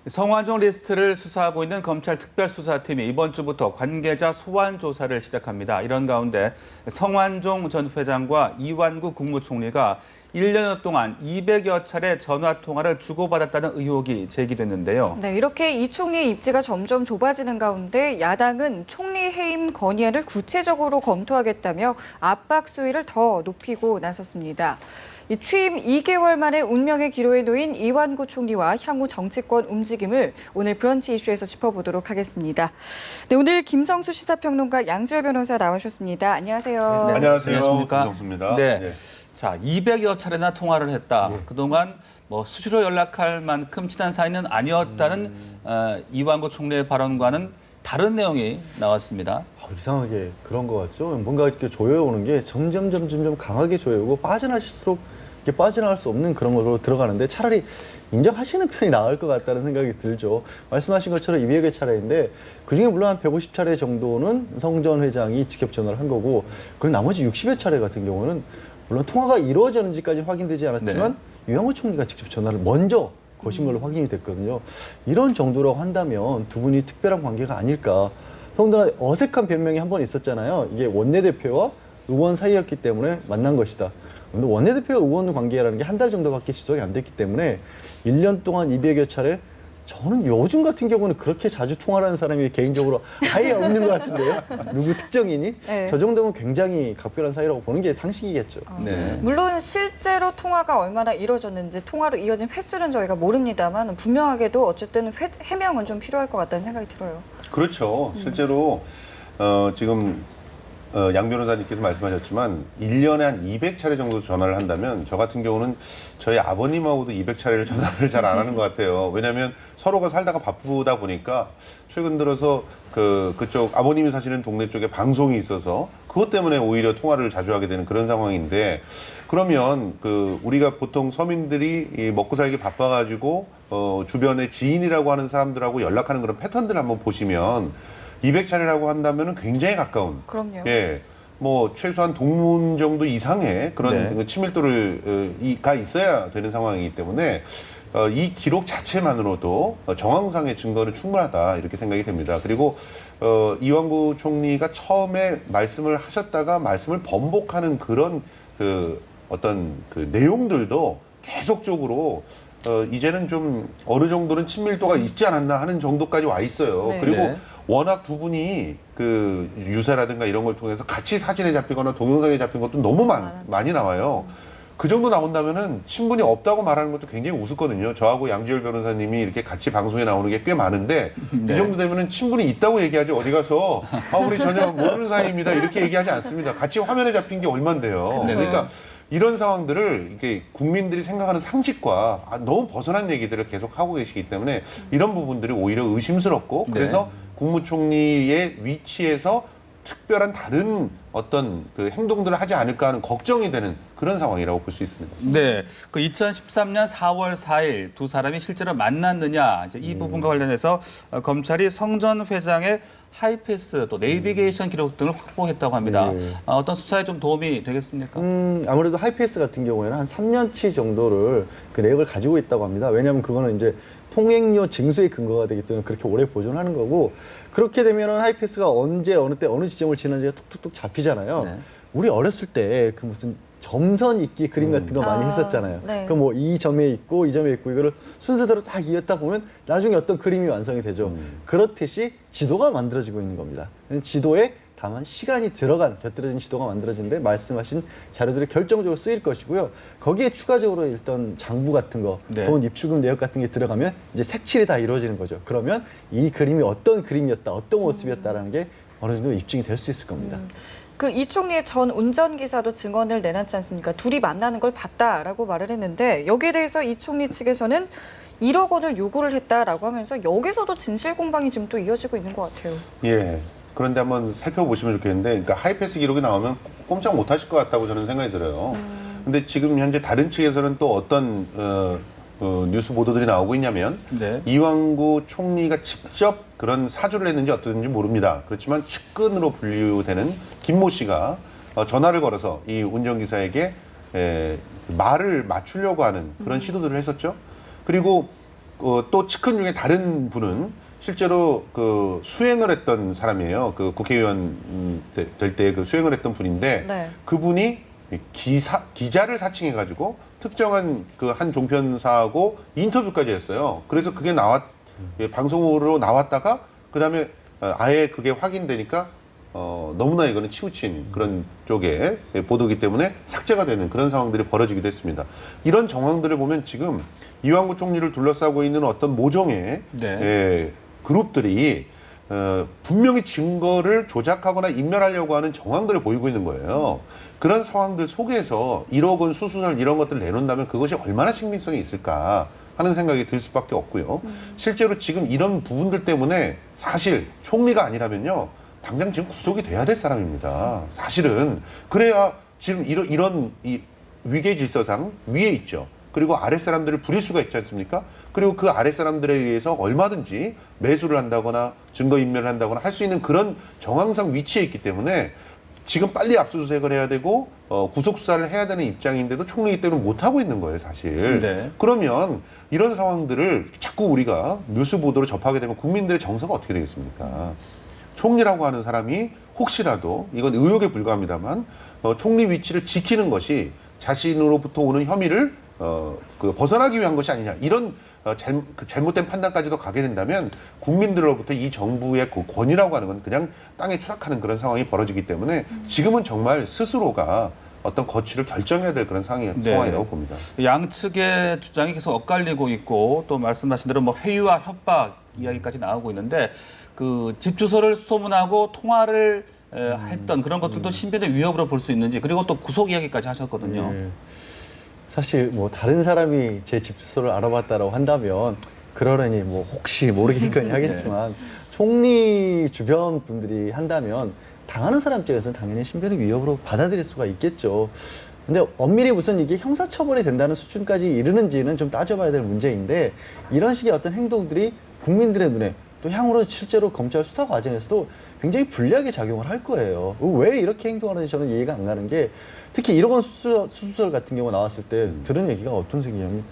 성완종 리스트를 수사하고 있는 검찰 특별수사팀이 이번 주부터 관계자 소환 조사를 시작합니다. 이런 가운데 성완종 전 회장과 이완구 국무총리가 1년 동안 200여 차례 전화 통화를 주고받았다는 의혹이 제기됐는데요. 네, 이렇게 이 총리의 입지가 점점 좁아지는 가운데 야당은 총리 해임 건의안을 구체적으로 검토하겠다며 압박 수위를 더 높이고 나섰습니다. 이 취임 2개월 만에 운명의 기로에 놓인 이완구 총리와 향후 정치권 움직임을 오늘 브런치 이슈에서 짚어보도록 하겠습니다. 네, 오늘 김성수 시사평론가 양지열 변호사 나오셨습니다. 안녕하세요. 네, 안녕하세요. 안녕하십니까? 김성수입니다. 네. 네. 자, 200여 차례나 통화를 했다. 그동안 뭐 수시로 연락할 만큼 친한 사이는 아니었다는 이완구 총리의 발언과는 다른 내용이 나왔습니다. 이상하게 그런 것 같죠. 뭔가 이렇게 조여오는 게 점점 강하게 조여오고 빠져나갈수록 이렇게 빠져나갈 수 없는 그런 걸로 들어가는데 차라리 인정하시는 편이 나을 것 같다는 생각이 들죠. 말씀하신 것처럼 200여 차례인데 그중에 물론 한 150차례 정도는 성 전 회장이 직접 전화를 한 거고 그리고 나머지 60여 차례 같은 경우는 물론 통화가 이루어졌는지까지 확인되지 않았지만 이완구 총리가 직접 전화를 먼저 거신 걸로 확인이 됐거든요. 이런 정도라고 한다면 두 분이 특별한 관계가 아닐까. 더군다나 어색한 변명이 한 번 있었잖아요. 이게 원내대표와 의원 사이였기 때문에 만난 것이다. 근데 원내대표와 의원 관계라는 게 한 달 정도밖에 지속이 안 됐기 때문에 1년 동안 200여 차례 저는 요즘 같은 경우는 그렇게 자주 통화를 하는 사람이 개인적으로 아예 없는 것 같은데요. 누구 특정인이? 네. 저 정도면 굉장히 각별한 사이라고 보는 게 상식이겠죠. 네. 물론 실제로 통화가 얼마나 이루어졌는지 통화로 이어진 횟수는 저희가 모릅니다만 분명하게도 어쨌든 해명은 좀 필요할 것 같다는 생각이 들어요. 그렇죠. 실제로 지금 양 변호사님께서 말씀하셨지만 1년에 한 200차례 정도 전화를 한다면 저 같은 경우는 저희 아버님하고도 200차례를 전화를 잘 안 하는 것 같아요. 왜냐하면 서로가 살다가 바쁘다 보니까 최근 들어서 그쪽 아버님이 사시는 동네 쪽에 방송이 있어서 그것 때문에 오히려 통화를 자주 하게 되는 그런 상황인데 그러면 우리가 보통 서민들이 이 먹고 살기 바빠가지고 주변에 지인이라고 하는 사람들하고 연락하는 그런 패턴들을 한번 보시면 200차례라고 한다면 굉장히 가까운. 그럼요. 예. 뭐, 최소한 동문 정도 이상의 그런 친밀도가 있어야 되는 상황이기 때문에 이 기록 자체만으로도 정황상의 증거는 충분하다. 이렇게 생각이 됩니다. 그리고 이완구 총리가 처음에 말씀을 하셨다가 말씀을 번복하는 그런 어떤 내용들도 계속적으로 이제는 좀 어느 정도는 친밀도가 있지 않았나 하는 정도까지 와 있어요. 네. 그리고 네. 워낙 두 분이 유세라든가 이런 걸 통해서 같이 사진에 잡히거나 동영상에 잡힌 것도 너무 많이 나와요. 그 정도 나온다면은 친분이 없다고 말하는 것도 굉장히 우습거든요. 저하고 양지열 변호사님이 이렇게 같이 방송에 나오는 게 꽤 많은데 이 정도 되면은 친분이 있다고 얘기하지 어디 가서 우리 전혀 모르는 사이입니다 이렇게 얘기하지 않습니다. 같이 화면에 잡힌 게 얼만데요. 그쵸. 그러니까 이런 상황들을 이렇게 국민들이 생각하는 상식과 너무 벗어난 얘기들을 계속 하고 계시기 때문에 이런 부분들이 오히려 의심스럽고 그래서 국무총리의 위치에서 특별한 다른 어떤 행동들을 하지 않을까 하는 걱정이 되는 그런 상황이라고 볼 수 있습니다. 네, 2013년 4월 4일 두 사람이 실제로 만났느냐 이제 이 부분과 관련해서 검찰이 성 전 회장의 하이패스 또 네이비게이션 기록 등을 확보했다고 합니다. 어떤 수사에 좀 도움이 되겠습니까? 아무래도 하이패스 같은 경우에는 한 3년치 정도를 그 내역을 가지고 있다고 합니다. 왜냐하면 그거는 이제 통행료 징수의 근거가 되기 때문에 그렇게 오래 보존하는 거고 그렇게 되면은 하이패스가 언제 어느 때 어느 지점을 지난지가 톡톡톡 잡히잖아요. 네. 우리 어렸을 때 그 무슨 점선 읽기 그림 같은 거 많이 했었잖아요. 네. 그럼 뭐 이 점에 있고 이 점에 있고 이거를 순서대로 딱 이었다 보면 나중에 어떤 그림이 완성이 되죠. 그렇듯이 지도가 만들어지고 있는 겁니다. 지도에 다만 시간이 들어간 곁들여진 지도가 만들어지는데 말씀하신 자료들이 결정적으로 쓰일 것이고요. 거기에 추가적으로 일단 장부 같은 거, 돈 입출금 내역 같은 게 들어가면 이제 색칠이 다 이루어지는 거죠. 그러면 이 그림이 어떤 그림이었다, 어떤 모습이었다라는 게 어느 정도 입증이 될 수 있을 겁니다. 이 총리의 전 운전기사도 증언을 내놨지 않습니까? 둘이 만나는 걸 봤다라고 말을 했는데 여기에 대해서 이 총리 측에서는 1억 원을 요구를 했다라고 하면서 여기서도 진실 공방이 지금 또 이어지고 있는 것 같아요. 예. 그런데 한번 살펴보시면 좋겠는데, 그러니까 하이패스 기록이 나오면 꼼짝 못 하실 것 같다고 저는 생각이 들어요. 근데 지금 현재 다른 측에서는 또 어떤 뉴스 보도들이 나오고 있냐면 이완구 총리가 직접 그런 사주를 했는지 어떤지 모릅니다. 그렇지만 측근으로 분류되는 김모 씨가 전화를 걸어서 이 운전기사에게 말을 맞추려고 하는 그런 시도들을 했었죠. 그리고 또 측근 중에 다른 분은 실제로 그 수행을 했던 사람이에요. 그 국회의원 될 때 그 수행을 했던 분인데 네. 그분이 기자를 사칭해가지고 특정한 그 한 종편사하고 인터뷰까지 했어요. 그래서 그게 방송으로 나왔다가 그 다음에 아예 그게 확인되니까 너무나 이거는 치우친 그런 쪽에 보도기 때문에 삭제가 되는 그런 상황들이 벌어지기도 했습니다. 이런 정황들을 보면 지금 이완구 총리를 둘러싸고 있는 어떤 모종의 네. 그룹들이 분명히 증거를 조작하거나 인멸하려고 하는 정황들을 보이고 있는 거예요. 그런 상황들 속에서 1억 원 수수설 이런 것들을 내놓는다면 그것이 얼마나 신빙성이 있을까 하는 생각이 들 수밖에 없고요. 실제로 지금 이런 부분들 때문에 사실 총리가 아니라면요. 당장 지금 구속이 돼야 될 사람입니다. 사실은. 그래야 지금 이런 이 위계 질서상 위에 있죠. 그리고 아랫 사람들을 부릴 수가 있지 않습니까? 그리고 그 아랫 사람들에 의해서 얼마든지 매수를 한다거나 증거인멸을 한다거나 할 수 있는 그런 정황상 위치에 있기 때문에 지금 빨리 압수수색을 해야 되고 구속수사를 해야 되는 입장인데도 총리이기 때문에 못하고 있는 거예요, 사실. 네. 그러면 이런 상황들을 자꾸 우리가 뉴스 보도로 접하게 되면 국민들의 정서가 어떻게 되겠습니까? 총리라고 하는 사람이 혹시라도 이건 의혹에 불과합니다만 총리 위치를 지키는 것이 자신으로부터 오는 혐의를 벗어나기 위한 것이 아니냐 이런 잘못된 판단까지도 가게 된다면 국민들로부터 이 정부의 그 권위라고 하는 건 그냥 땅에 추락하는 그런 상황이 벌어지기 때문에 지금은 정말 스스로가 어떤 거취를 결정해야 될 그런 상황이라고 봅니다. 양측의 주장이 계속 엇갈리고 있고 또 말씀하신 대로 뭐 회유와 협박 이야기까지 나오고 있는데 그 집 주소를 소문하고 통화를 했던 그런 것들도 신변의 위협으로 볼 수 있는지 그리고 또 구속 이야기까지 하셨거든요. 네. 사실 뭐 다른 사람이 제 집 주소를 알아봤다라고 한다면 그러려니 뭐 혹시 모르겠거니 하겠지만 총리 주변 분들이 한다면 당하는 사람 입장에서는 당연히 신변의 위협으로 받아들일 수가 있겠죠. 근데 엄밀히 무슨 이게 형사처벌이 된다는 수준까지 이르는지는 좀 따져봐야 될 문제인데 이런 식의 어떤 행동들이 국민들의 눈에 또 향후로 실제로 검찰 수사 과정에서도 굉장히 불리하게 작용을 할 거예요. 왜 이렇게 행동하는지 저는 이해가 안 가는 게 특히 1억 원 수수설 같은 경우 나왔을 때 들은 얘기가 어떤 얘기냐면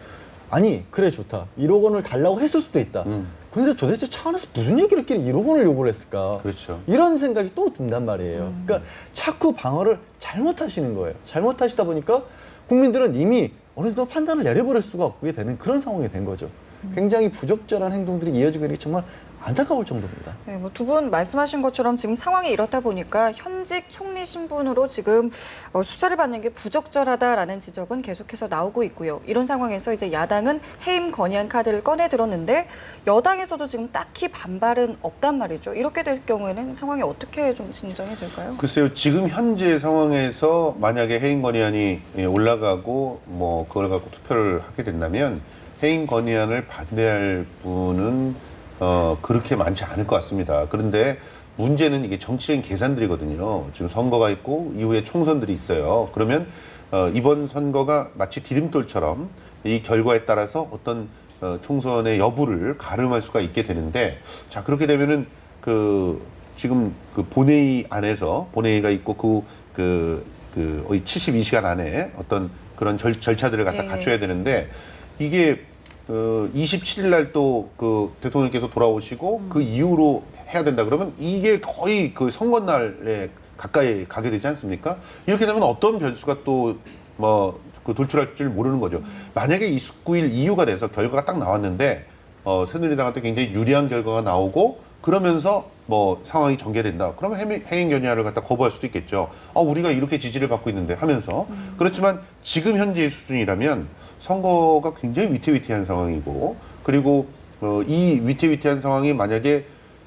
아니 그래 좋다 1억 원을 달라고 했을 수도 있다. 근데 도대체 차 안에서 무슨 얘기를 했길래 1억 원을 요구를 했을까? 그렇죠. 이런 생각이 또 든단 말이에요. 그러니까 자꾸 방어를 잘못하시는 거예요. 잘못하시다 보니까 국민들은 이미 어느 정도 판단을 내려버릴 수가 없게 되는 그런 상황이 된 거죠. 굉장히 부적절한 행동들이 이어지고 있는 게 정말 안타까울 정도입니다. 네, 뭐 두 분 말씀하신 것처럼 지금 상황이 이렇다 보니까 현직 총리 신분으로 지금 수사를 받는 게 부적절하다라는 지적은 계속해서 나오고 있고요. 이런 상황에서 이제 야당은 해임 건의안 카드를 꺼내 들었는데 여당에서도 지금 딱히 반발은 없단 말이죠. 이렇게 될 경우에는 상황이 어떻게 좀 진정이 될까요? 글쎄요, 지금 현재 상황에서 만약에 해임 건의안이 올라가고 뭐 그걸 갖고 투표를 하게 된다면 해임 건의안을 반대할 분은 그렇게 많지 않을 것 같습니다. 그런데 문제는 이게 정치적인 계산들이거든요. 지금 선거가 있고 이후에 총선들이 있어요. 그러면 이번 선거가 마치 디딤돌처럼 이 결과에 따라서 어떤 총선의 여부를 가름할 수가 있게 되는데 자 그렇게 되면은 지금 그 본회의 안에서 본회의가 있고 그 72시간 안에 어떤 그런 절차들을 갖다 갖춰야 되는데 이게 27일 날 또 그 대통령께서 돌아오시고 그 이후로 해야 된다 그러면 이게 거의 그 선거날에 가까이 가게 되지 않습니까? 이렇게 되면 어떤 변수가 또 그 돌출할 줄 모르는 거죠. 만약에 29일 이후가 돼서 결과가 딱 나왔는데 새누리당한테 굉장히 유리한 결과가 나오고 그러면서 뭐 상황이 전개된다. 그러면 해임 견의안을 갖다 거부할 수도 있겠죠. 우리가 이렇게 지지를 받고 있는데 하면서 그렇지만 지금 현재의 수준이라면 선거가 굉장히 위태위태한 상황이고 그리고 이 위태위태한 상황이 만약에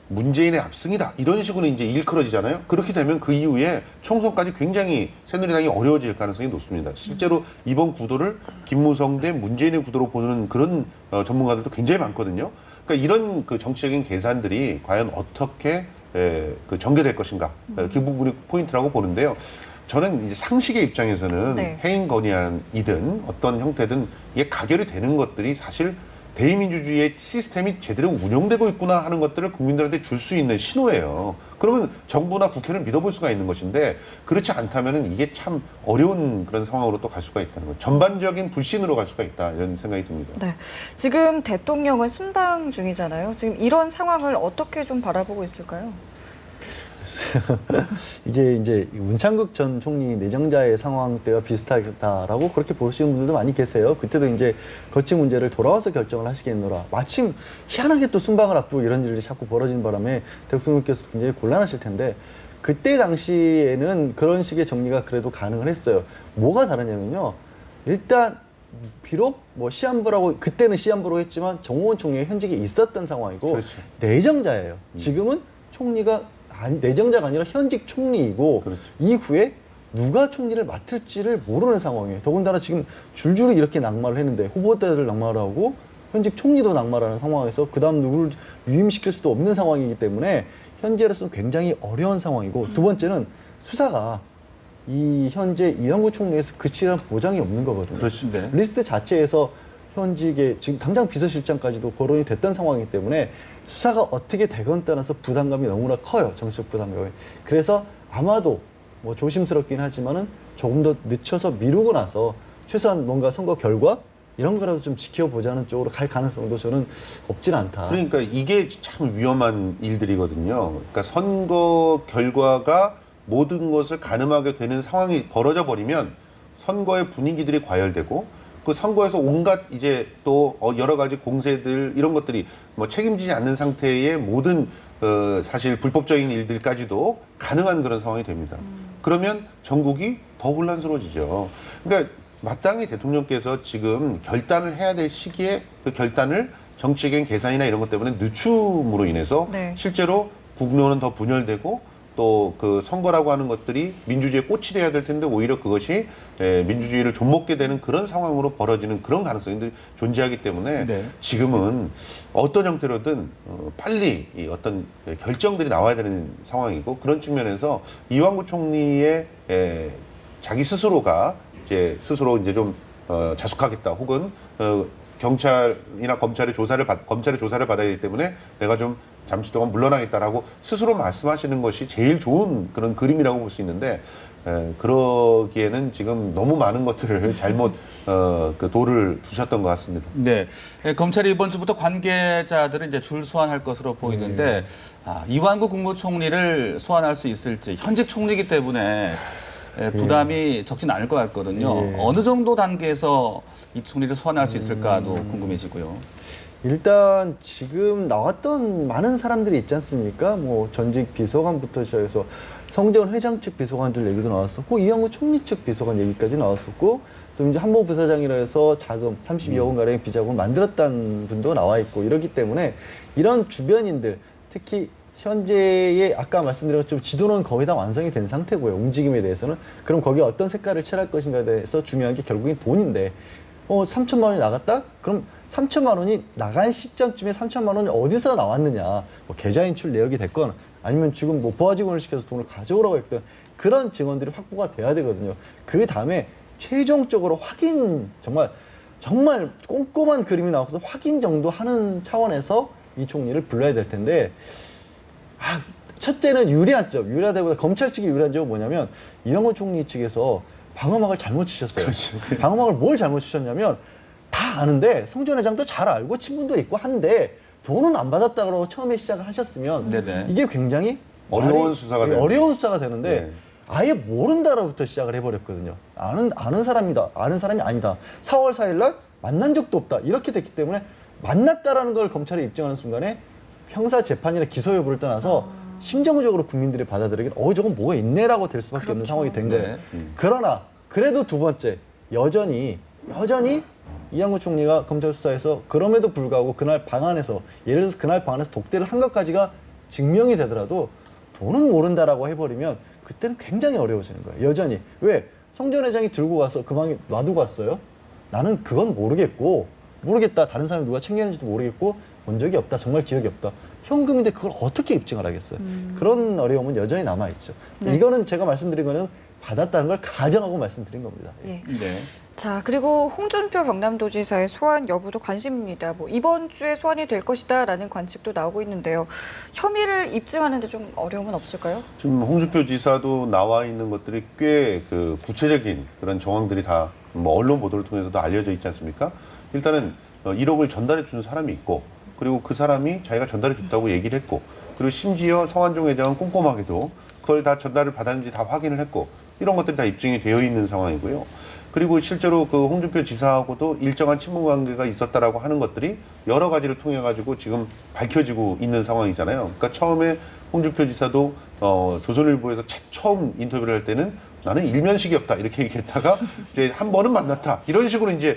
문재인의 압승이다 이런 식으로 이제 일컬어지잖아요. 그렇게 되면 그 이후에 총선까지 굉장히 새누리당이 어려워질 가능성이 높습니다. 실제로 이번 구도를 김무성 대 문재인의 구도로 보는 그런 전문가들도 굉장히 많거든요. 그러니까 이런 그 정치적인 계산들이 과연 어떻게 전개될 것인가 그 부분이 포인트라고 보는데요. 저는 이제 상식의 입장에서는 해임 건의안이든 어떤 형태든 이게 가결이 되는 것들이 사실 대의민주주의의 시스템이 제대로 운영되고 있구나 하는 것들을 국민들한테 줄 수 있는 신호예요. 그러면 정부나 국회를 믿어볼 수가 있는 것인데 그렇지 않다면 이게 참 어려운 그런 상황으로 또 갈 수가 있다는 거죠. 전반적인 불신으로 갈 수가 있다 이런 생각이 듭니다. 네. 지금 대통령은 순방 중이잖아요. 지금 이런 상황을 어떻게 좀 바라보고 있을까요? 이게 이제 문창극 전 총리 내정자의 상황 때와 비슷하다라고 그렇게 보시는 분들도 많이 계세요. 그때도 이제 거치 문제를 돌아와서 결정을 하시겠노라. 마침 희한하게 또 순방을 앞두고 이런 일이 자꾸 벌어지는 바람에 대통령께서 굉장히 곤란하실 텐데 그때 당시에는 그런 식의 정리가 그래도 가능을 했어요. 뭐가 다르냐면요. 일단 비록 뭐 시한부라고 그때는 시한부로 했지만 정호원 총리가 현직에 있었던 상황이고 그렇죠. 내정자예요. 지금은 총리가 내정자가 아니라 현직 총리이고 그렇죠. 이후에 누가 총리를 맡을지를 모르는 상황이에요. 더군다나 지금 줄줄이 이렇게 낙마를 했는데 후보자를 낙마를 하고 현직 총리도 낙마를 하는 상황에서 그다음 누구를 유임시킬 수도 없는 상황이기 때문에 현재로서는 굉장히 어려운 상황이고 두 번째는 수사가 이 현재 이완구 총리에서 그치라는 보장이 없는 거거든요. 그렇죠. 네. 리스트 자체에서 현직에 지금 당장 비서실장까지도 거론이 됐던 상황이기 때문에 수사가 어떻게 되건 떠나서 부담감이 너무나 커요. 정치적 부담감이. 그래서 아마도 뭐 조심스럽긴 하지만은 조금 더 늦춰서 미루고 나서 최소한 뭔가 선거 결과 이런 거라도 좀 지켜보자는 쪽으로 갈 가능성도 저는 없진 않다. 그러니까 이게 참 위험한 일들이거든요. 그러니까 선거 결과가 모든 것을 가늠하게 되는 상황이 벌어져 버리면 선거의 분위기들이 과열되고 그 선거에서 온갖 이제 또 여러 가지 공세들 이런 것들이 뭐 책임지지 않는 상태의 모든 사실 불법적인 일들까지도 가능한 그런 상황이 됩니다. 그러면 전국이 더 혼란스러워지죠. 그러니까 마땅히 대통령께서 지금 결단을 해야 될 시기에 그 결단을 정치적인 계산이나 이런 것 때문에 늦춤으로 인해서 네. 실제로 국론은 더 분열되고 또 그 선거라고 하는 것들이 민주주의의 꽃이 돼야 될 텐데 오히려 그것이 민주주의를 좀먹게 되는 그런 상황으로 벌어지는 그런 가능성이 존재하기 때문에 네. 지금은 어떤 형태로든 빨리 이 어떤 결정들이 나와야 되는 상황이고 그런 측면에서 이완구 총리의 자기 스스로가 이제 스스로 이제 좀 자숙하겠다 혹은 경찰이나 검찰의 조사를 받아야 되기 때문에 내가 좀 잠시 동안 물러나겠다라고 스스로 말씀하시는 것이 제일 좋은 그런 그림이라고 볼 수 있는데 그러기에는 지금 너무 많은 것들을 잘못 그 도를 두셨던 것 같습니다. 네, 검찰이 이번 주부터 관계자들을 이제 줄 소환할 것으로 보이는데 이완구 국무총리를 소환할 수 있을지 현직 총리이기 때문에 부담이 적진 않을 것 같거든요. 어느 정도 단계에서 이 총리를 소환할 수 있을까도 궁금해지고요. 일단 지금 나왔던 많은 사람들이 있지 않습니까? 뭐 전직 비서관부터 시작해서 성전 회장 측 비서관들 얘기도 나왔었고 이완구 총리 측 비서관 얘기까지 나왔었고 또 이제 한모 부사장이라 해서 자금 32억 원 가량의 비자금을 만들었다는 분도 나와 있고 이렇기 때문에 이런 주변인들 특히 현재의 아까 말씀드린 것처럼 지도는 거의 다 완성이 된 상태고요. 움직임에 대해서는 그럼 거기에 어떤 색깔을 칠할 것인가에 대해서 중요한 게 결국엔 돈인데 3천만 원이 나갔다? 그럼 3천만 원이 나간 시점쯤에 3천만 원이 어디서 나왔느냐? 뭐 계좌 인출 내역이 됐건 아니면 지금 뭐 부하 직원을 시켜서 돈을 가져오라고 했던 그런 증언들이 확보가 돼야 되거든요. 그 다음에 최종적으로 확인 정말 꼼꼼한 그림이 나와서 확인 정도 하는 차원에서 이 총리를 불러야 될 텐데 첫째는 유리한 점, 유리하다기보다 검찰 측이 유리한 점은 뭐냐면 이완구 총리 측에서 방어막을 잘못 치셨어요. 방어막을 뭘 잘못 치셨냐면 다 아는데 성전 회장도 잘 알고 친분도 있고 한데 돈은 안 받았다고 처음에 시작을 하셨으면 네네. 이게 굉장히 어려운 수사가 되는데. 어려운 수사가 되는데 네. 아예 모른다로부터 시작을 해버렸거든요. 아는 사람이다. 아는 사람이 아니다. 4월 4일 날 만난 적도 없다. 이렇게 됐기 때문에 만났다라는 걸 검찰이 입증하는 순간에 형사 재판이나 기소 여부를 떠나서 심정적으로 국민들이 받아들이기엔 저건 뭐가 있네라고 될 수밖에 없는 상황이 된 거예요. 네. 그러나 그래도 두 번째 여전히 이완구 총리가 검찰 수사에서 그럼에도 불구하고 그날 방안에서 예를 들어서 그날 방안에서 독대를 한 것까지가 증명이 되더라도 돈은 모른다라고 해버리면 그때는 굉장히 어려워지는 거예요. 여전히 왜 성전 회장이 들고 가서 그 방에 놔두고 왔어요? 나는 그건 모르겠다. 다른 사람이 누가 챙겼는지도 모르겠고 본 적이 없다. 정말 기억이 없다. 현금인데 그걸 어떻게 입증을 하겠어요? 그런 어려움은 여전히 남아있죠. 네. 이거는 제가 말씀드린 거는 받았다는 걸 가정하고 말씀드린 겁니다. 예. 네. 자, 그리고 홍준표 경남도지사의 소환 여부도 관심입니다. 뭐 이번 주에 소환이 될 것이다라는 관측도 나오고 있는데요. 혐의를 입증하는데 좀 어려움은 없을까요? 지금 홍준표 지사도 나와 있는 것들이 꽤 그 구체적인 그런 정황들이 다 뭐 언론 보도를 통해서도 알려져 있지 않습니까? 일단은 1억을 전달해 준 사람이 있고, 그리고 그 사람이 자기가 전달해 줬다고 얘기를 했고, 그리고 심지어 성완종 회장은 꼼꼼하게도 그걸 다 전달을 받았는지 다 확인을 했고, 이런 것들이 다 입증이 되어 있는 상황이고요. 그리고 실제로 그 홍준표 지사하고도 일정한 친분 관계가 있었다라고 하는 것들이 여러 가지를 통해 가지고 지금 밝혀지고 있는 상황이잖아요. 그러니까 처음에 홍준표 지사도 조선일보에서 처음 인터뷰를 할 때는 나는 일면식이었다 이렇게 얘기했다가 이제 한 번은 만났다 이런 식으로 이제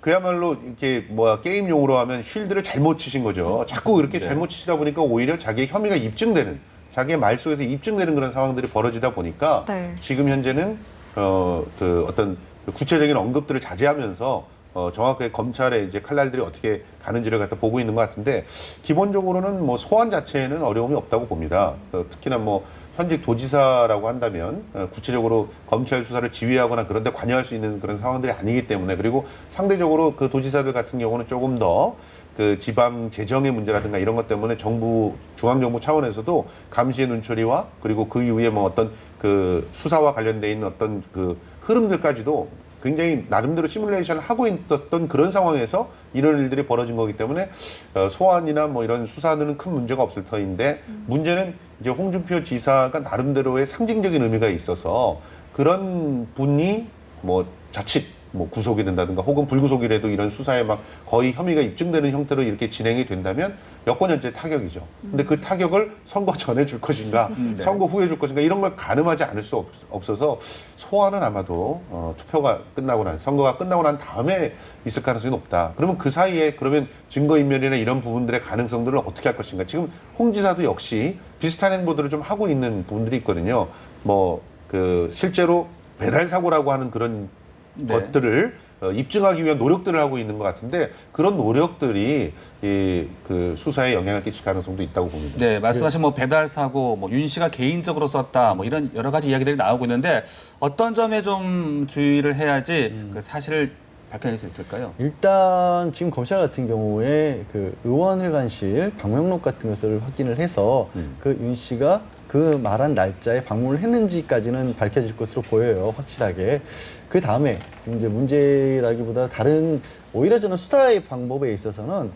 그야말로 이렇게 게임 용어로 하면 쉴드를 잘못 치신 거죠. 자꾸 그렇게 잘못 치시다 보니까 오히려 자기의 혐의가 입증되는, 자기의 말 속에서 입증되는 그런 상황들이 벌어지다 보니까 네. 지금 현재는 어떤 구체적인 언급들을 자제하면서 정확하게 검찰의 이제 칼날들이 어떻게 가는지를 갖다 보고 있는 것 같은데, 기본적으로는 뭐 소환 자체에는 어려움이 없다고 봅니다. 특히나 뭐 현직 도지사라고 한다면 구체적으로 검찰 수사를 지휘하거나 그런 데 관여할 수 있는 그런 상황들이 아니기 때문에, 그리고 상대적으로 그 도지사들 같은 경우는 조금 더 그 지방 재정의 문제라든가 이런 것 때문에 정부, 중앙정부 차원에서도 감시의 눈초리와 그리고 그 이후에 뭐 어떤 그 수사와 관련돼 있는 어떤 그 흐름들까지도 굉장히 나름대로 시뮬레이션을 하고 있었던 그런 상황에서 이런 일들이 벌어진 거기 때문에 소환이나 뭐 이런 수사는 큰 문제가 없을 터인데, 문제는 이제 홍준표 지사가 나름대로의 상징적인 의미가 있어서 그런 분이 뭐 자칫 뭐 구속이 된다든가 혹은 불구속이라도 이런 수사에 막 거의 혐의가 입증되는 형태로 이렇게 진행이 된다면 여권 전체 타격이죠. 근데 그 타격을 선거 전에 줄 것인가, 네. 선거 후에 줄 것인가 이런 걸 가늠하지 않을 수 없어서 소환은 아마도 투표가 끝나고 선거가 끝나고 난 다음에 있을 가능성이 높다. 그러면 그 사이에 그러면 증거인멸이나 이런 부분들의 가능성들을 어떻게 할 것인가. 지금 홍 지사도 역시 비슷한 행보들을 좀 하고 있는 부분들이 있거든요. 뭐 그 실제로 배달 사고라고 하는 그런 네. 것들을 입증하기 위한 노력들을 하고 있는 것 같은데, 그런 노력들이 그 수사에 영향을 끼칠 가능성도 있다고 봅니다. 네, 말씀하신 뭐 배달 사고, 뭐 윤 씨가 개인적으로 썼다, 뭐 이런 여러 가지 이야기들이 나오고 있는데 어떤 점에 좀 주의를 해야지 그 사실을 밝혀낼 수 있을까요? 일단 지금 검찰 같은 경우에 그 의원회관실 방명록 같은 것을 확인을 해서 그 윤 씨가 그 말한 날짜에 방문을 했는지까지는 밝혀질 것으로 보여요, 확실하게. 그 다음에 이제 문제라기보다 다른, 오히려 저는 수사의 방법에 있어서는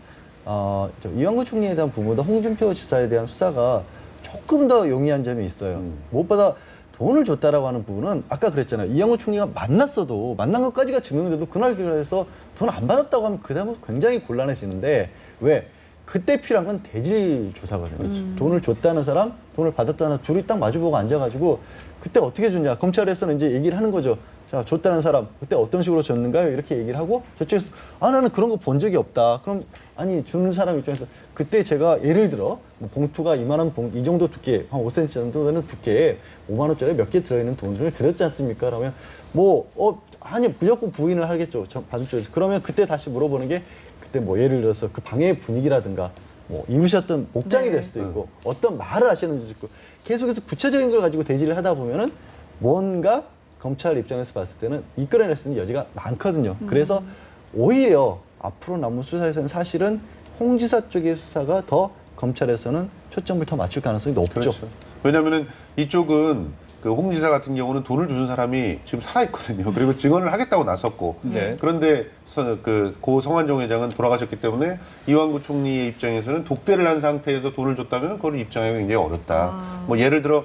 이완구 총리에 대한 부분보다 홍준표 지사에 대한 수사가 조금 더 용이한 점이 있어요. 무엇보다 돈을 줬다라고 하는 부분은 아까 그랬잖아요. 이완구 총리가 만났어도, 만난 것까지가 증명돼도 그날 그래서 돈 안 받았다고 하면 그 다음은 굉장히 곤란해지는데, 왜? 그때 필요한 건 대질 조사거든요. 돈을 줬다는 사람, 돈을 받았다는 사람 둘이 딱 마주보고 앉아가지고 그때 어떻게 줬냐. 검찰에서는 이제 얘기를 하는 거죠. 자, 줬다는 사람 그때 어떤 식으로 줬는가요? 이렇게 얘기를 하고 저쪽에서 나는 그런 거 본 적이 없다. 그럼 아니 주는 사람 입장에서 그때 제가 예를 들어 뭐 봉투가 이만한 이 정도 두께, 한 5cm 정도 되는 두께에 5만 원짜리 몇 개 들어있는 돈을 드렸지 않습니까? 그러면 아니 무조건 부인을 하겠죠. 받은 쪽에서. 그러면 그때 다시 물어보는 게, 그때 뭐 예를 들어서 그 방의 분위기라든가 뭐 입으셨던 복장이 될 수도 있고 어떤 말을 하시는지 있고, 계속해서 구체적인 걸 가지고 대질을 하다 보면은 뭔가 검찰 입장에서 봤을 때는 이끌어낼 수 있는 여지가 많거든요. 그래서 오히려 앞으로 남은 수사에서는 사실은 홍 지사 쪽의 수사가 더 검찰에서는 초점을 더 맞출 가능성이 높죠. 그렇죠. 왜냐하면은 이쪽은 그 홍 지사 같은 경우는 돈을 주는 사람이 지금 살아있거든요. 그리고 증언을 하겠다고 나섰고. 네. 그런데 고 성완종 회장은 돌아가셨기 때문에 이완구 총리의 입장에서는 독대를 한 상태에서 돈을 줬다면 그걸 입장하기 굉장히 어렵다. 뭐 예를 들어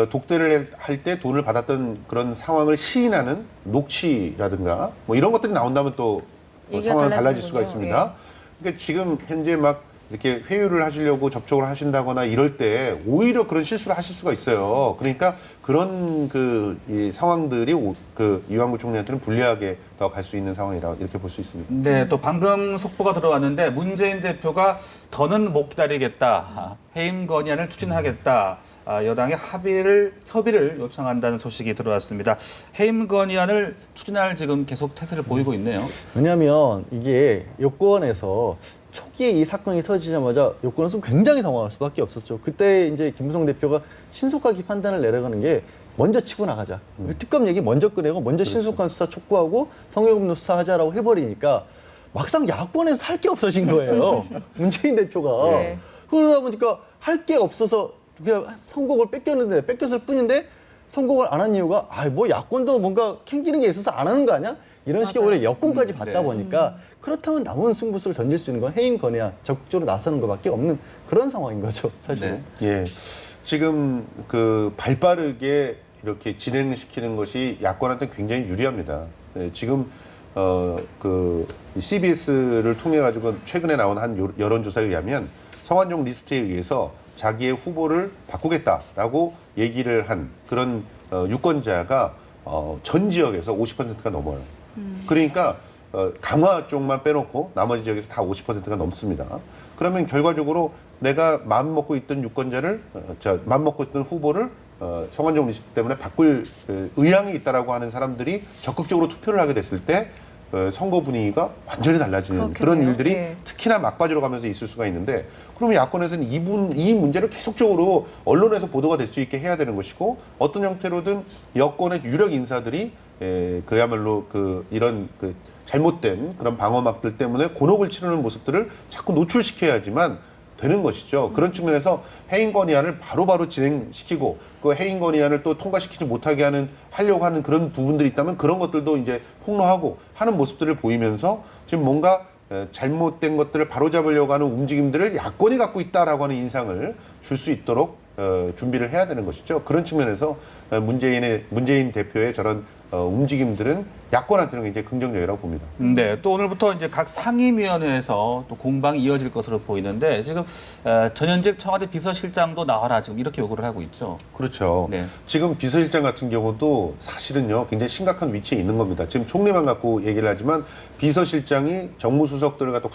독대를 할 때 돈을 받았던 그런 상황을 시인하는 녹취라든가 뭐 이런 것들이 나온다면 또 상황이 달라질 수가 있습니다. 그러니까 지금 현재 막 이렇게 회유를 하시려고 접촉을 하신다거나 이럴 때 오히려 그런 실수를 하실 수가 있어요. 그러니까 그런 이 상황들이 이완구 총리한테는 불리하게 더 갈 수 있는 상황이라 이렇게 볼 수 있습니다. 네, 또 방금 속보가 들어왔는데 문재인 대표가 더는 못 기다리겠다, 해임 건의안을 추진하겠다, 여당의 협의를 요청한다는 소식이 들어왔습니다. 해임 건의안을 추진할 지금 계속 태세를 보이고 있네요. 왜냐하면 이게 여권에서 초기에 이 사건이 터지자마자 여권에서 굉장히 당황할 수밖에 없었죠. 그때 이제 김무성 대표가 신속하게 판단을 내려가는 게, 먼저 치고 나가자. 특검 얘기 먼저 꺼내고 먼저 신속한 수사 촉구하고 성역업무 수사하자라고 해버리니까 막상 야권에서 할 게 없어진 거예요. 문재인 대표가. 네. 그러다 보니까 할 게 없어서 그냥 선곡을 뺏겼을 뿐인데 선곡을 안 한 이유가 뭐 야권도 뭔가 캥기는 게 있어서 안 하는 거 아니야? 이런 식의 오히려 여권까지 받다 네. 보니까 그렇다면 남은 승부수를 던질 수 있는 건 해임 건의안 적극적으로 나서는 것밖에 없는 그런 상황인 거죠, 사실은. 네. 예. 지금 그 발빠르게 이렇게 진행시키는 것이 야권한테 굉장히 유리합니다. 예, 지금 그 CBS를 통해 가지고 최근에 나온 한 여론조사에 의하면 성완종 리스트에 의해서 자기의 후보를 바꾸겠다라고 얘기를 한 그런 유권자가 전 지역에서 50%가 넘어요. 그러니까 강화 쪽만 빼놓고 나머지 지역에서 다 50%가 넘습니다. 그러면 결과적으로 내가 마음먹고 있던 유권자를 마음먹고 있던 후보를 성완종 리스트 때문에 바꿀 의향이 있다라고 하는 사람들이 적극적으로 투표를 하게 됐을 때 선거 분위기가 완전히 달라지는 그렇겠네요. 그런 일들이 네. 특히나 막바지로 가면서 있을 수가 있는데 그러면 야권에서는 이 문제를 계속적으로 언론에서 보도가 될 수 있게 해야 되는 것이고 어떤 형태로든 여권의 유력 인사들이 그야말로 이런 잘못된 그런 방어막들 때문에 곤혹을 치르는 모습들을 자꾸 노출시켜야지만 되는 것이죠. 그런 측면에서 해임 건의안을 바로바로 진행시키고 그 해임 건의안을 또 통과시키지 못하게 하려고 하는 그런 부분들이 있다면 그런 것들도 이제 폭로하고 하는 모습들을 보이면서 지금 뭔가 잘못된 것들을 바로잡으려고 하는 움직임들을 야권이 갖고 있다라고 하는 인상을 줄 수 있도록 준비를 해야 되는 것이죠. 그런 측면에서 문재인 대표의 저런 움직임들은 야권한테는 굉장히 긍정적이라고 봅니다. 네, 또 오늘부터 이제 각 상임위원회에서 또 공방이 이어질 것으로 보이는데 지금 전현직 청와대 비서실장도 나와라 지금 이렇게 요구를 하고 있죠. 그렇죠. 네. 지금 비서실장 같은 경우도 사실은요 굉장히 심각한 위치에 있는 겁니다. 지금 총리만 갖고 얘기를 하지만 비서실장이 정무수석들을 갖다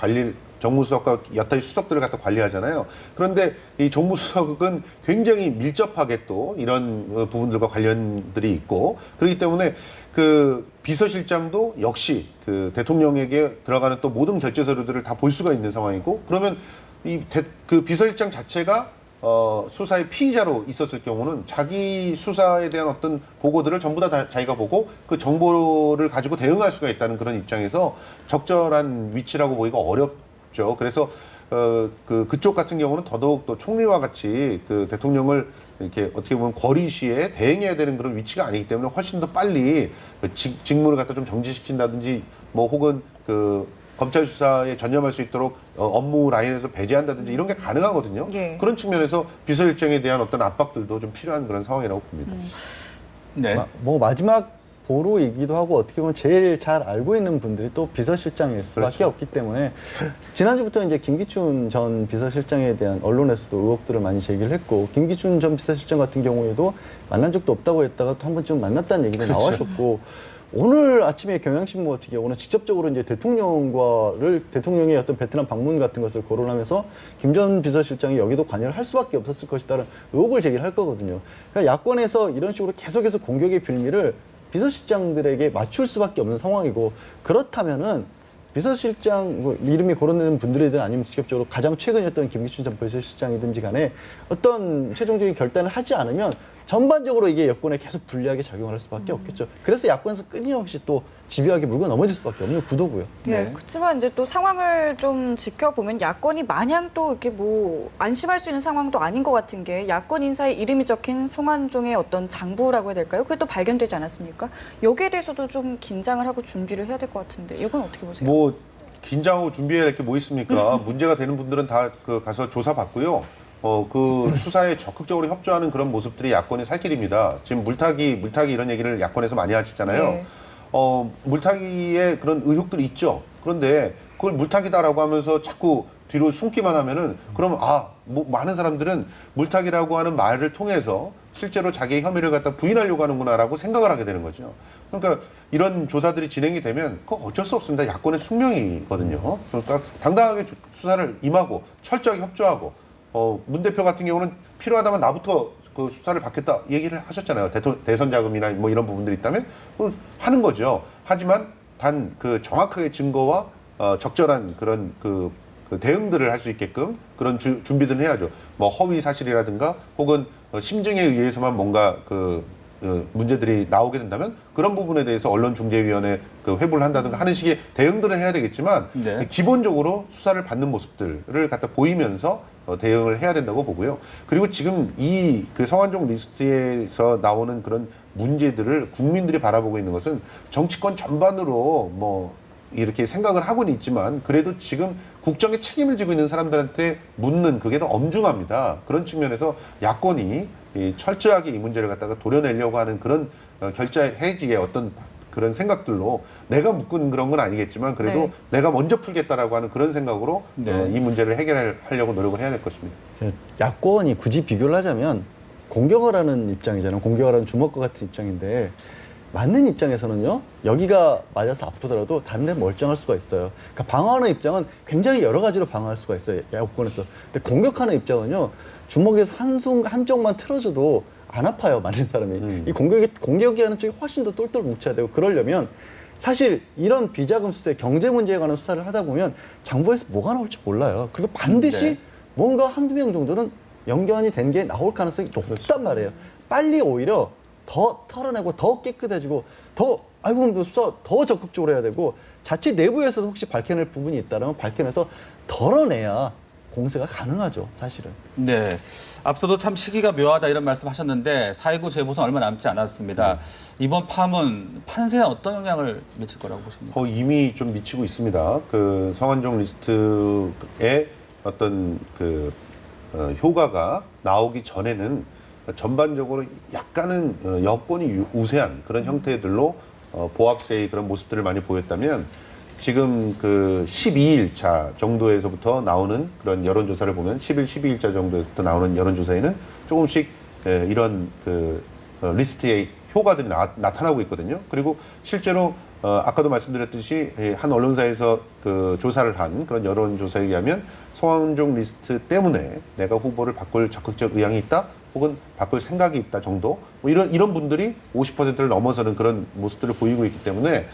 정무수석과 여타의 수석들을 갖다 관리하잖아요. 그런데 이 정무수석은 굉장히 밀접하게 또 이런 부분들과 관련들이 있고 그렇기 때문에 그 비서실장도 역시 그 대통령에게 들어가는 또 모든 결제 서류들을 다 볼 수가 있는 상황이고 그러면 그 비서실장 자체가 수사의 피의자로 있었을 경우는 자기 수사에 대한 어떤 보고들을 전부 다 자기가 보고 그 정보를 가지고 대응할 수가 있다는 그런 입장에서 적절한 위치라고 보기가 어렵죠. 그래서 그쪽 같은 경우는 더더욱 또 총리와 같이 그 대통령을 이렇게 어떻게 보면 거리시에 대행해야 되는 그런 위치가 아니기 때문에 훨씬 더 빨리 직무를 갖다 좀 정지시킨다든지 뭐 혹은 그 검찰 수사에 전념할 수 있도록 업무 라인에서 배제한다든지 이런 게 가능하거든요. 예. 그런 측면에서 비서실장에 대한 어떤 압박들도 좀 필요한 그런 상황이라고 봅니다. 네. 뭐 마지막 보루이기도 하고 어떻게 보면 제일 잘 알고 있는 분들이 또 비서실장일 수밖에 그렇죠. 없기 때문에 지난주부터 이제 김기춘 전 비서실장에 대한 언론에서도 의혹들을 많이 제기를 했고 김기춘 전 비서실장 같은 경우에도 만난 적도 없다고 했다가 또 한 번쯤 만났다는 얘기도 나왔었고 오늘 아침에 경향신문 같은 경우는 직접적으로 이제 대통령의 어떤 베트남 방문 같은 것을 거론하면서 김 전 비서실장이 여기도 관여를 할 수밖에 없었을 것이다라는 의혹을 제기를 할 거거든요. 그러니까 야권에서 이런 식으로 계속해서 공격의 빌미를 비서실장들에게 맞출 수밖에 없는 상황이고 그렇다면은 비서실장 뭐 이름이 거론되는 분들이든 아니면 직접적으로 가장 최근이었던 김기춘 전 비서실장이든지 간에 어떤 최종적인 결단을 하지 않으면 전반적으로 이게 여권에 계속 불리하게 작용을 할 수밖에 없겠죠. 그래서 야권에서 끊임없이 또 집요하게 물고 넘어질 수밖에 없는 구도고요. 네. 네. 그렇지만 이제 또 상황을 좀 지켜보면 야권이 마냥 또 이렇게 뭐 안심할 수 있는 상황도 아닌 것 같은 게 야권 인사의 이름이 적힌 성완종의 어떤 장부라고 해야 될까요? 그게 또 발견되지 않았습니까? 여기에 대해서도 좀 긴장을 하고 준비를 해야 될 것 같은데 이건 어떻게 보세요? 뭐 긴장하고 준비해야 될 게 뭐 있습니까? 문제가 되는 분들은 다 가서 조사받고요. 그 수사에 적극적으로 협조하는 그런 모습들이 야권의 살 길입니다. 지금 물타기 이런 얘기를 야권에서 많이 하시잖아요. 네. 물타기에 그런 의혹들이 있죠. 그런데 그걸 물타기다라고 하면서 자꾸 뒤로 숨기만 하면은 그러면 뭐 많은 사람들은 물타기라고 하는 말을 통해서 실제로 자기의 혐의를 갖다 부인하려고 하는구나라고 생각을 하게 되는 거죠. 그러니까 이런 조사들이 진행이 되면 그거 어쩔 수 없습니다. 야권의 숙명이거든요. 그러니까 당당하게 수사를 임하고 철저하게 협조하고 문 대표 같은 경우는 필요하다면 나부터 그 수사를 받겠다 얘기를 하셨잖아요. 대선 자금이나 뭐 이런 부분들이 있다면 그걸 하는 거죠. 하지만 단 그 정확하게 증거와 적절한 그런 그 대응들을 할 수 있게끔 그런 준비들을 해야죠. 뭐 허위 사실이라든가 혹은 심증에 의해서만 뭔가 문제들이 나오게 된다면 그런 부분에 대해서 언론중재위원회 그 회부를 한다든가 하는 식의 대응들은 해야 되겠지만 네. 기본적으로 수사를 받는 모습들을 갖다 보이면서 대응을 해야 된다고 보고요. 그리고 지금 이 그 성완종 리스트에서 나오는 그런 문제들을 국민들이 바라보고 있는 것은 정치권 전반으로 뭐 이렇게 생각을 하고는 있지만 그래도 지금 국정에 책임을 지고 있는 사람들한테 묻는 그게 더 엄중합니다. 그런 측면에서 야권이 철저하게 이 문제를 갖다가 도려내려고 하는 그런 결자해지의 어떤 그런 생각들로 내가 묶은 그런 건 아니겠지만 그래도 네. 내가 먼저 풀겠다라고 하는 그런 생각으로 네. 이 문제를 해결하려고 노력을 해야 될 것입니다. 야권이 굳이 비교를 하자면 공격을 하는 입장이잖아요. 공격을 하는 주먹과 같은 입장인데 맞는 입장에서는요. 여기가 맞아서 아프더라도 다른 데는 멀쩡할 수가 있어요. 그러니까 방어하는 입장은 굉장히 여러 가지로 방어할 수가 있어요. 야권에서. 근데 공격하는 입장은요. 주먹에서 한쪽만 틀어져도 안 아파요. 맞는 사람이. 이 공격이 하는 쪽이 훨씬 더 똘똘 뭉쳐야 되고 그러려면 사실 이런 비자금 수세, 경제 문제에 관한 수사를 하다 보면 장부에서 뭐가 나올지 몰라요. 그리고 반드시 네. 뭔가 한두 명 정도는 연관이 된 게 나올 가능성이 높단 말이에요. 빨리 오히려 더 털어내고 더 깨끗해지고 더 아이고 뭐 수사 더 적극적으로 해야 되고 자칫 내부에서도 혹시 밝혀낼 부분이 있다면 밝혀내서 덜어내야 공세가 가능하죠, 사실은. 네. 앞서도 참 시기가 묘하다 이런 말씀하셨는데 4.19 재보선 얼마 남지 않았습니다. 이번 파문 판세에 어떤 영향을 미칠 거라고 보십니까? 이미 좀 미치고 있습니다. 그 성완종 리스트의 어떤 그 효과가 나오기 전에는 전반적으로 약간은 여권이 우세한 그런 형태들로 보합세의 그런 모습들을 많이 보였다면 지금 그 12일차 정도에서부터 나오는 그런 여론조사를 보면 10일, 12일차 정도에서부터 나오는 여론조사에는 조금씩 이런 그 리스트의 효과들이 나타나고 있거든요. 그리고 실제로 아까도 말씀드렸듯이 한 언론사에서 그 조사를 한 그런 여론조사에 의하면 성완종 리스트 때문에 내가 후보를 바꿀 적극적 의향이 있다 혹은 바꿀 생각이 있다 정도 뭐 이런 분들이 50%를 넘어서는 그런 모습들을 보이고 있기 때문에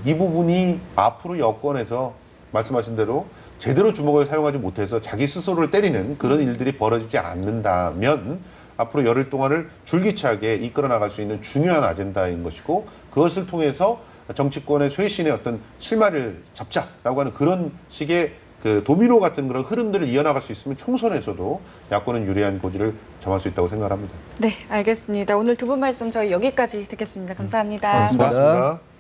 이 부분이 앞으로 여권에서 말씀하신 대로 제대로 주먹을 사용하지 못해서 자기 스스로를 때리는 그런 일들이 벌어지지 않는다면 앞으로 열흘 동안을 줄기차게 이끌어 나갈 수 있는 중요한 아젠다인 것이고 그것을 통해서 정치권의 쇄신의 어떤 실마리를 잡자라고 하는 그런 식의 그 도미노 같은 그런 흐름들을 이어나갈 수 있으면 총선에서도 야권은 유리한 고지를 점할 수 있다고 생각합니다. 네, 알겠습니다. 오늘 두 분 말씀 저희 여기까지 듣겠습니다. 감사합니다. 고맙습니다. 고맙습니다.